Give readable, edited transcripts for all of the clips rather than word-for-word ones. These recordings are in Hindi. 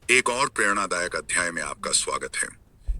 एक और प्रेरणादायक अध्याय में आपका स्वागत है।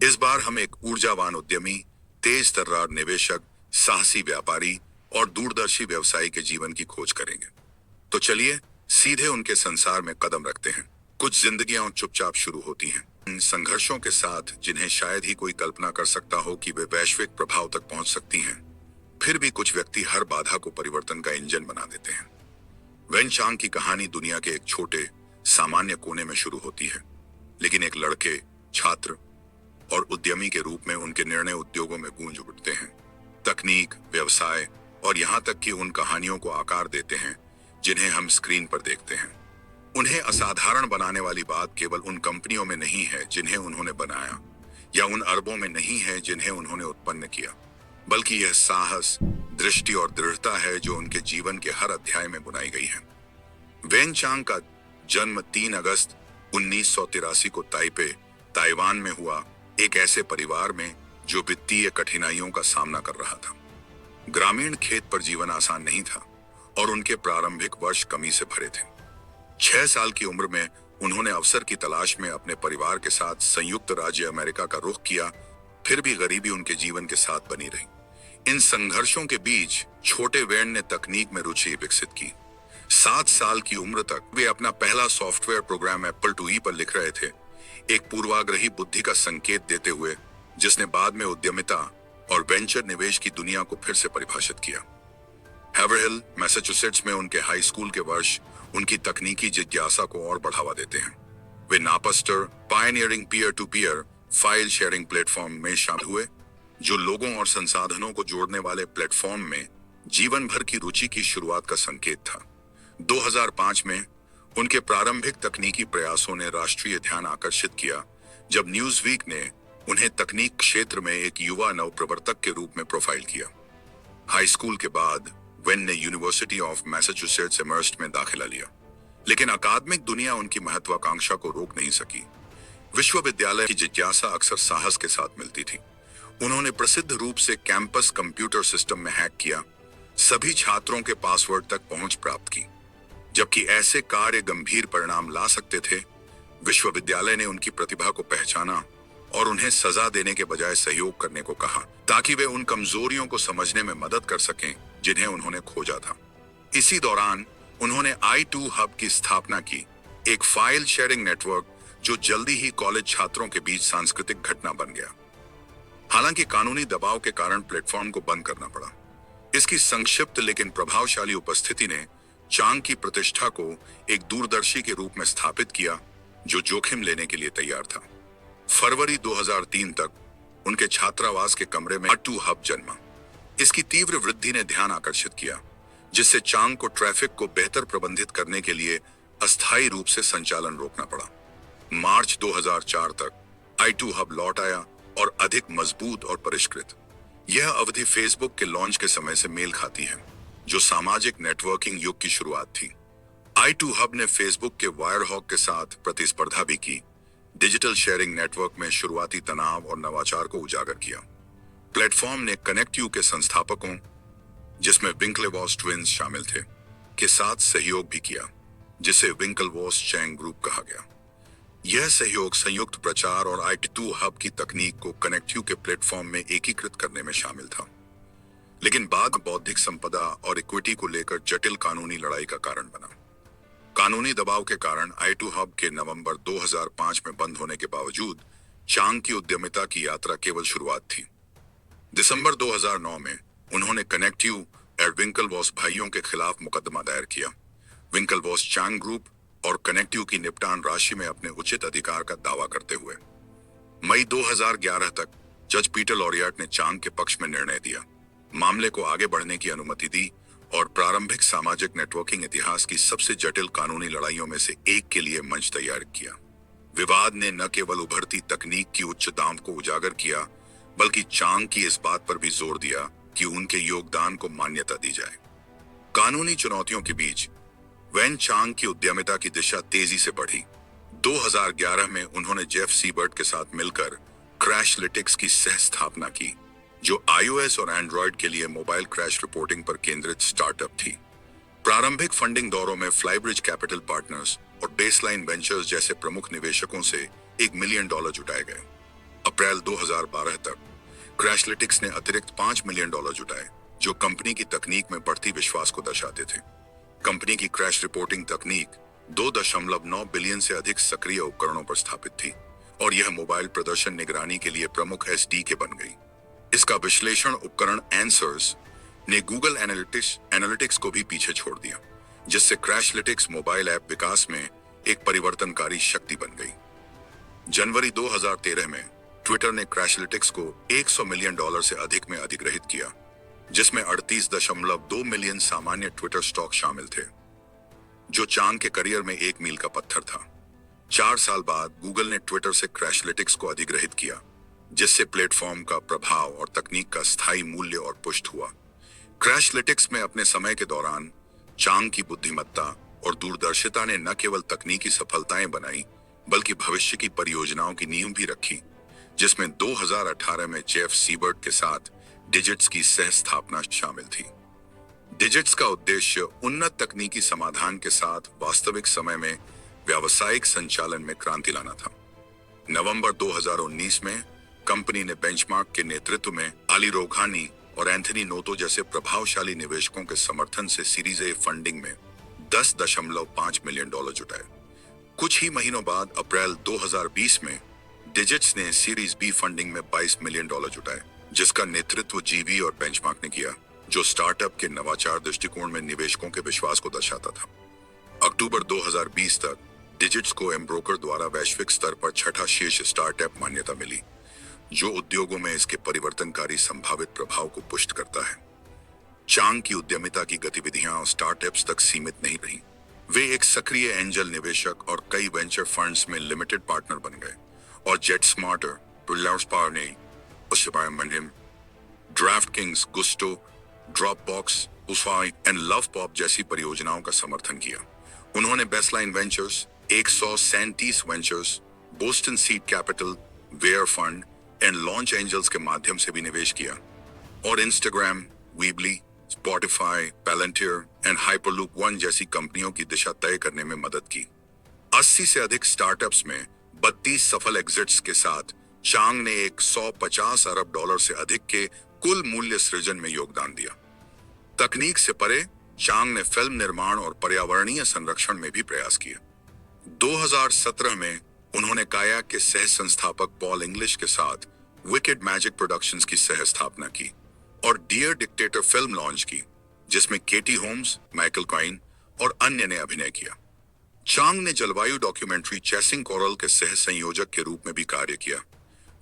इस बार हम एक ऊर्जावान उद्यमी, तेज तर्रार निवेशक, साहसी व्यापारी और दूरदर्शी व्यवसायी के जीवन की खोज करेंगे। तो चलिए सीधे उनके संसार में कदम रखते हैं। कुछ जिंदगियां चुपचाप शुरू होती हैं, इन संघर्षों के साथ जिन्हें शायद ही कोई कल्पना कर सकता हो कि वे वैश्विक प्रभाव तक पहुंच सकती हैं। फिर भी कुछ व्यक्ति हर बाधा को परिवर्तन का इंजन बना देते हैं। वेन चांग की कहानी दुनिया के एक छोटे सामान्य कोने में शुरू होती है, लेकिन एक लड़के, छात्र और उद्यमी के रूप में उनके निर्णय उद्योगों में गूंज उठते हैं। तकनीक, व्यवसाय और यहाँ तक कि उन कहानियों को आकार देते हैं जिन्हें हम स्क्रीन पर देखते हैं। उन्हें असाधारण बनाने वाली बात केवल उन कंपनियों में नहीं है जिन्हें उन्होंने बनाया, या उन अरबों में नहीं है जिन्हें उन्होंने उत्पन्न किया, बल्कि यह साहस, दृष्टि और दृढ़ता है जो उनके जीवन के हर अध्याय में बुनाई गई है। वेन चांग का जन्म 3 अगस्त 1983 को ताइपे, ताइवान में हुआ, एक ऐसे परिवार में जो वित्तीय कठिनाइयों का सामना कर रहा था। ग्रामीण खेत पर जीवन आसान नहीं था और उनके प्रारंभिक वर्ष कमी से भरे थे। 6 साल की उम्र में उन्होंने अवसर की तलाश में अपने परिवार के साथ संयुक्त राज्य अमेरिका का रुख किया। फिर भी गरीबी उनके जीवन के साथ बनी रही। इन संघर्षों के बीच छोटे वेन ने तकनीक में रुचि विकसित की। 7 साल की उम्र तक वे अपना पहला सॉफ्टवेयर प्रोग्राम एप्पल IIe पर लिख रहे थे, एक पूर्वाग्रही बुद्धि का संकेत देते हुए जिसने बाद में उद्यमिता और वेंचर निवेश की दुनिया को फिर से परिभाषित किया। हैवरहिल, मैसाचुसेट्स में उनके हाई स्कूल के वर्ष उनकी तकनीकी जिज्ञासा को और बढ़ावा देते हैं। वे Napster, pioneering peer to peer file sharing platform में शामिल हुए, जो लोगों और संसाधनों को जोड़ने वाले प्लेटफॉर्म में जीवन भर की रुचि की शुरुआत का संकेत था। 2005 में उनके प्रारंभिक तकनीकी प्रयासों ने राष्ट्रीय ध्यान आकर्षित किया जब न्यूज़वीक ने उन्हें तकनीक क्षेत्र में एक युवा नवप्रवर्तक के रूप में प्रोफाइल किया। हाई स्कूल के बाद वेन ने यूनिवर्सिटी ऑफ मैसाचुसेट्स एमर्स्ट में दाखिला लिया, लेकिन अकादमिक दुनिया उनकी महत्वाकांक्षा को रोक नहीं सकी। विश्वविद्यालय की जिज्ञासा अक्सर साहस के साथ मिलती थी। उन्होंने प्रसिद्ध रूप से कैंपस कंप्यूटर सिस्टम में हैक किया, सभी छात्रों के पासवर्ड तक पहुंच प्राप्त की। जबकि ऐसे कार्य गंभीर परिणाम ला सकते थे, विश्वविद्यालय ने उनकी प्रतिभा को पहचाना और उन्हें सजा देने के बजाय सहयोग करने को कहा, ताकि वे उन कमजोरियों को समझने में मदद कर सकें जिन्हें उन्होंने खोजा था। इसी दौरान उन्होंने i2 हब की स्थापना की, एक फाइल शेयरिंग नेटवर्क जो जल्दी ही कॉलेज छात्रों के बीच सांस्कृतिक घटना बन गया। हालांकि कानूनी दबाव के कारण प्लेटफॉर्म को बंद करना पड़ा। इसकी संक्षिप्त लेकिन प्रभावशाली उपस्थिति ने चांग की प्रतिष्ठा को एक दूरदर्शी के रूप में स्थापित किया जो जोखिम लेने के लिए तैयार था। फरवरी 2003 तक उनके छात्रावास के कमरे में i2 हब जन्मा। इसकी तीव्र वृद्धि ने ध्यान आकर्षित किया, जिससे चांग को ट्रैफिक को बेहतर प्रबंधित करने के लिए अस्थायी रूप से संचालन रोकना पड़ा। मार्च 2004 तक i2 हब लौट आया और अधिक मजबूत और परिष्कृत। यह अवधि फेसबुक के लॉन्च के समय से मेल खाती है, जो सामाजिक नेटवर्किंग युग की शुरुआत थी। i2 हब ने फेसबुक के वायरहॉग के साथ प्रतिस्पर्धा भी की, डिजिटल शेयरिंग नेटवर्क में शुरुआती तनाव और नवाचार को उजागर किया। प्लेटफॉर्म ने कनेक्ट.यू के संस्थापकों, जिसमें विंकलेवॉस ट्विंस शामिल थे, के साथ सहयोग भी किया, जिसे विंकलवॉस चैंग ग्रुप कहा गया। यह सहयोग संयुक्त प्रचार और i2 हब की तकनीक को कनेक्ट.यू के प्लेटफॉर्म में एकीकृत करने में शामिल था, लेकिन बाद बौद्धिक संपदा और इक्विटी को लेकर जटिल कानूनी लड़ाई का कारण बना। कानूनी दबाव के कारण i2 हब के नवंबर 2005 में बंद होने के बावजूद चांग की उद्यमिता की यात्रा केवल शुरुआत थी। दिसंबर 2009 में उन्होंने कनेक्ट.यू और विंकलवॉस भाइयों के खिलाफ मुकदमा दायर किया। विंकलवॉस चैंग ग्रुप और कनेक्ट.यू की निपटान राशि में अपने उचित अधिकार का दावा करते हुए मई 2011 तक जज पीटर लॉरियट ने चांग के पक्ष में निर्णय दिया, मामले को आगे बढ़ने की अनुमति दी और प्रारंभिक सामाजिक नेटवर्किंग इतिहास की सबसे जटिल कानूनी लड़ाइयों में से एक के लिए मंच तैयार किया। विवाद ने न केवल उभरती तकनीक की उच्च दाम को उजागर किया, बल्कि चांग की इस बात पर भी जोर दिया कि उनके योगदान को मान्यता दी जाए। कानूनी चुनौतियों के बीच वेन चांग की उद्यमिता की दिशा तेजी से बढ़ी। 2011 में उन्होंने जेफ सीबर्ट के साथ मिलकर क्रैशलिटिक्स की सह स्थापना की, जो iOS और एंड्रॉयड के लिए मोबाइल क्रैश रिपोर्टिंग पर केंद्रित स्टार्टअप थी। प्रारंभिक फंडिंग दौरों में फ्लाईब्रिज कैपिटल पार्टनर्स और बेसलाइन वेंचर्स जैसे प्रमुख निवेशकों से $1 मिलियन जुटाए गए। अप्रैल 2012 तक क्रैशलिटिक्स ने अतिरिक्त $5 मिलियन जुटाए, जो कंपनी की तकनीक में बढ़ती विश्वास को दर्शाते थे। कंपनी की क्रैश रिपोर्टिंग तकनीक 2.9 बिलियन से अधिक सक्रिय उपकरणों पर स्थापित थी और यह मोबाइल प्रदर्शन निगरानी के लिए प्रमुख SDK बन गई। इसका विश्लेषण उपकरण एंसर्स ने गूगल एनालिटिक्स को भी पीछे छोड़ दिया, जिससे क्रैशलिटिक्स मोबाइल ऐप विकास में एक परिवर्तनकारी शक्ति बन गई। जनवरी 2013 में ट्विटर ने क्रैशलिटिक्स को $100 मिलियन से अधिक में अधिग्रहित किया, जिसमें 38.2 मिलियन सामान्य ट्विटर स्टॉक शामिल थे, जो चांग के करियर में एक मील का पत्थर था। 4 साल बाद गूगल ने ट्विटर से क्रैशलिटिक्स को अधिग्रहित किया, जिससे प्लेटफॉर्म का प्रभाव और तकनीक का स्थायी मूल्य और पुष्ट हुआ। क्रैशलिटिक्स में अपने समय के दौरान चांग की बुद्धिमत्ता और दूरदर्शिता ने न केवल तकनीकी सफलताएं बनाई, बल्कि भविष्य की परियोजनाओं की नींव भी रखी, जिसमें 2018 में जेफ सीबर्ट के साथ डिजिट्स की सह स्थापना शामिल थी। डिजिट्स का उद्देश्य उन्नत तकनीकी समाधान के साथ वास्तविक समय में व्यावसायिक संचालन में क्रांति लाना था। नवंबर 2019 में कंपनी ने बेंचमार्क के नेतृत्व में अली रोघानी और एंथनी नोतो जैसे प्रभावशाली निवेशकों के समर्थन से सीरीज ए फंडिंग में $10.5 मिलियन जुटाए। कुछ ही महीनों बाद अप्रैल 2020 में डिजिट्स ने सीरीज बी फंडिंग में $22 मिलियन जुटाए, जिसका नेतृत्व जीवी और बेंचमार्क ने किया, जो स्टार्टअप के नवाचार दृष्टिकोण में निवेशकों के विश्वास को दर्शाता था। अक्टूबर 2020 तक डिजिट्स को एमब्रोकर द्वारा वैश्विक स्तर पर छठा शीर्ष स्टार्टअप मान्यता मिली, जो उद्योगों में इसके परिवर्तनकारी संभावित प्रभाव को पुष्ट करता है। चांग की उद्यमिता की गतिविधियां स्टार्टअप्स तक सीमित नहीं रही। वे एक सक्रिय एंजल निवेशक और कई वेंचर फंड्स में लिमिटेड पार्टनर बन गए और JetSmarter, DraftKings, Gusto, Dropbox, उफाई एंड लवपॉप जैसी परियोजनाओं का समर्थन किया। उन्होंने Baseline Ventures, 137 Ventures, Boston Seed Capital, वेयर फंड एंड लॉन्च एंजल्स के माध्यम से भी निवेश किया और Instagram, Weebly, Spotify, Palantir and Hyperloop One जैसी कंपनियों की दिशा तय करने में मदद की। 80 से अधिक स्टार्टअप्स में 32 सफल एग्जिट्स के साथ चांग ने $150 अरब से अधिक के कुल मूल्य सृजन में योगदान दिया। तकनीक से परे चांग ने फिल्म निर्माण और पर्यावरणीय संरक्षण में भी प्रयास किए। 2017 में उन्होंने काया के सह संस्थापक पॉल इंग्लिश के साथ विकेड मैजिक प्रोडक्शंस की सह स्थापना की और डियर डिक्टेटर फिल्म लॉन्च की, जिसमें केटी होम्स, माइकल क्वाइन और अन्य ने अभिनय किया। चांग ने जलवायु डॉक्यूमेंट्री चेसिंग कोरल के सह संयोजक के रूप में भी कार्य किया,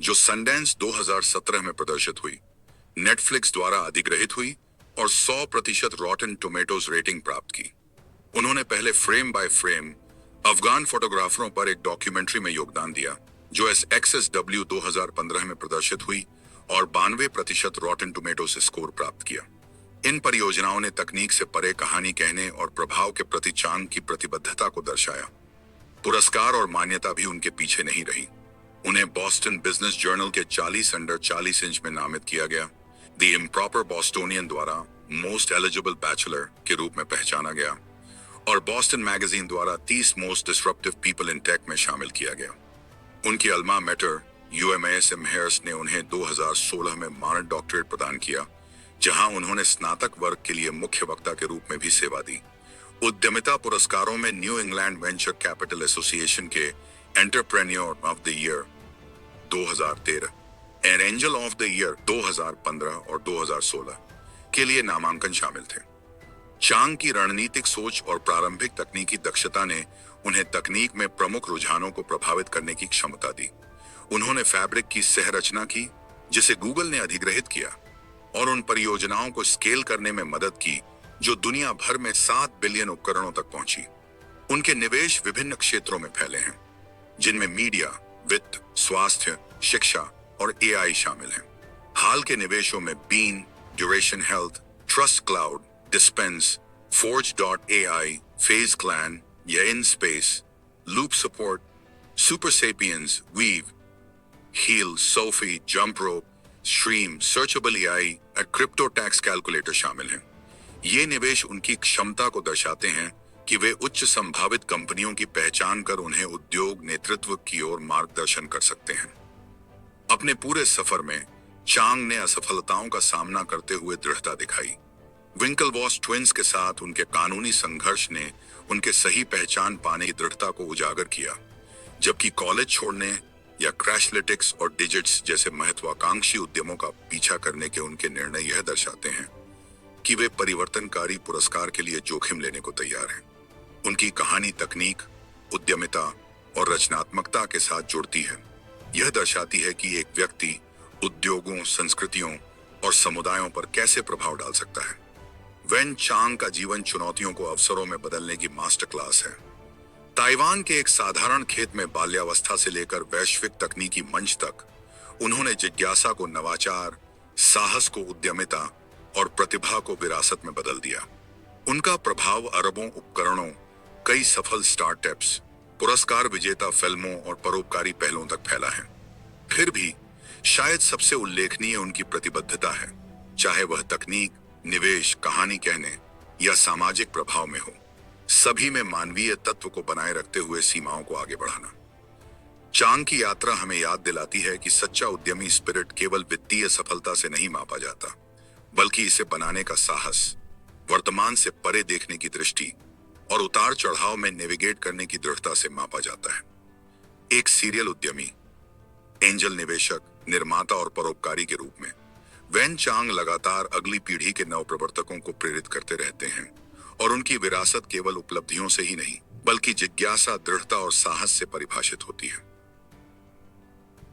जो सनडेंस 2017 में प्रदर्शित हुई, नेटफ्लिक्स द्वारा अधिग्रहित हुई और 100% रॉटन टोमेटोज रेटिंग प्राप्त की। उन्होंने पहले फ्रेम बाय फ्रेम अफगान फोटोग्राफरों पर एक डॉक्यूमेंट्री में योगदान दिया, जो SXSW 2015 में प्रदर्शित हुई और 92% रॉटन टोमेटोज स्कोर प्राप्त किया। इन परियोजनाओं ने तकनीक से परे कहानी कहने और प्रभाव के प्रति चांग की प्रतिबद्धता को दर्शाया। पुरस्कार और मान्यता भी उनके पीछे नहीं रही। उन्हें बॉस्टन बिजनेस जर्नल के 40 अंडर 40 इंच में नामित किया गया, द इम्प्रॉपर बॉस्टोनियन द्वारा मोस्ट एलिजिबल बैचलर के रूप में पहचाना गया और बॉस्टन मैगजीन द्वारा 30 most disruptive people in tech में शामिल किया गया। उनकी अल्मा मैटर UMass Amherst ने उन्हें 2016 में मानद डॉक्टरेट प्रदान किया, जहां उन्होंने स्नातक वर्ग के लिए मुख्य वक्ता के रूप में भी सेवा दी। उद्यमिता पुरस्कारों में New England Venture Capital Association के entrepreneur of the year 2013 and angel of the year 2015 और 2016 के लिए नामांकन शामिल थे। चांग की रणनीतिक सोच और प्रारंभिक तकनीकी दक्षता ने उन्हें तकनीक में प्रमुख रुझानों को प्रभावित करने की क्षमता दी। उन्होंने फैब्रिक की सह रचना की, जिसे गूगल ने अधिग्रहित किया, और उन परियोजनाओं को स्केल करने में मदद की जो दुनिया भर में 7 बिलियन उपकरणों तक पहुंची। उनके निवेश विभिन्न क्षेत्रों में फैले हैं, जिनमें मीडिया, वित्त, स्वास्थ्य, शिक्षा और AI शामिल हैं। हाल के निवेशों में Bean, Duration Health, Trust Cloud, Dispense, Forge.ai, Phase Clan, या InSpace, Loop Support, Super Sapiens, Weave, Heal, Sophie, Jump Rope, Stream, Searchable AI और Crypto Tax Calculator शामिल हैं। ये निवेश उनकी क्षमता को दर्शाते हैं कि वे उच्च संभावित कंपनियों की पहचान कर उन्हें उद्योग नेतृत्व की ओर मार्गदर्शन कर सकते हैं। अपने पूरे सफर में चांग ने असफलताओं का सामना करते हुए दृढ़ता दिखाई। विंकलवॉस ट्विंस के साथ उनके कानूनी संघर्ष ने उनके सही पहचान पाने की दृढ़ता को उजागर किया, जबकि कॉलेज छोड़ने या क्रैशलिटिक्स और डिजिट्स जैसे महत्वाकांक्षी उद्यमों का पीछा करने के उनके निर्णय यह दर्शाते हैं कि वे परिवर्तनकारी पुरस्कार के लिए जोखिम लेने को तैयार हैं। उनकी कहानी तकनीक, उद्यमिता और रचनात्मकता के साथ जुड़ती है। यह दर्शाती है कि एक व्यक्ति उद्योगों, संस्कृतियों और समुदायों पर कैसे प्रभाव डाल सकता है। वेन चांग का जीवन चुनौतियों को अवसरों में बदलने की मास्टर क्लास है। ताइवान के एक साधारण खेत में बाल्यावस्था से लेकर वैश्विक तकनीकी मंच तक उन्होंने जिज्ञासा को नवाचार, साहस को उद्यमिता और प्रतिभा को विरासत में बदल दिया। उनका प्रभाव अरबों उपकरणों, कई सफल स्टार्टअप्स, पुरस्कार विजेता फिल्मों और परोपकारी पहलों तक फैला है। फिर भी शायद सबसे उल्लेखनीय उनकी प्रतिबद्धता है, चाहे वह तकनीक, निवेश, कहानी कहने या सामाजिक प्रभाव में हो, सभी में मानवीय तत्व को बनाए रखते हुए सीमाओं को आगे बढ़ाना। चांग की यात्रा हमें याद दिलाती है कि सच्चा उद्यमी स्पिरिट केवल वित्तीय सफलता से नहीं मापा जाता, बल्कि इसे बनाने का साहस, वर्तमान से परे देखने की दृष्टि और उतार चढ़ाव में नेविगेट करने की दृढ़ता से मापा जाता है। एक सीरियल उद्यमी, एंजल निवेशक, निर्माता और परोपकारी के रूप में वेन चांग लगातार अगली पीढ़ी के नवप्रवर्तकों को प्रेरित करते रहते हैं और उनकी विरासत केवल उपलब्धियों से ही नहीं, बल्कि जिज्ञासा, दृढ़ता और साहस से परिभाषित होती है।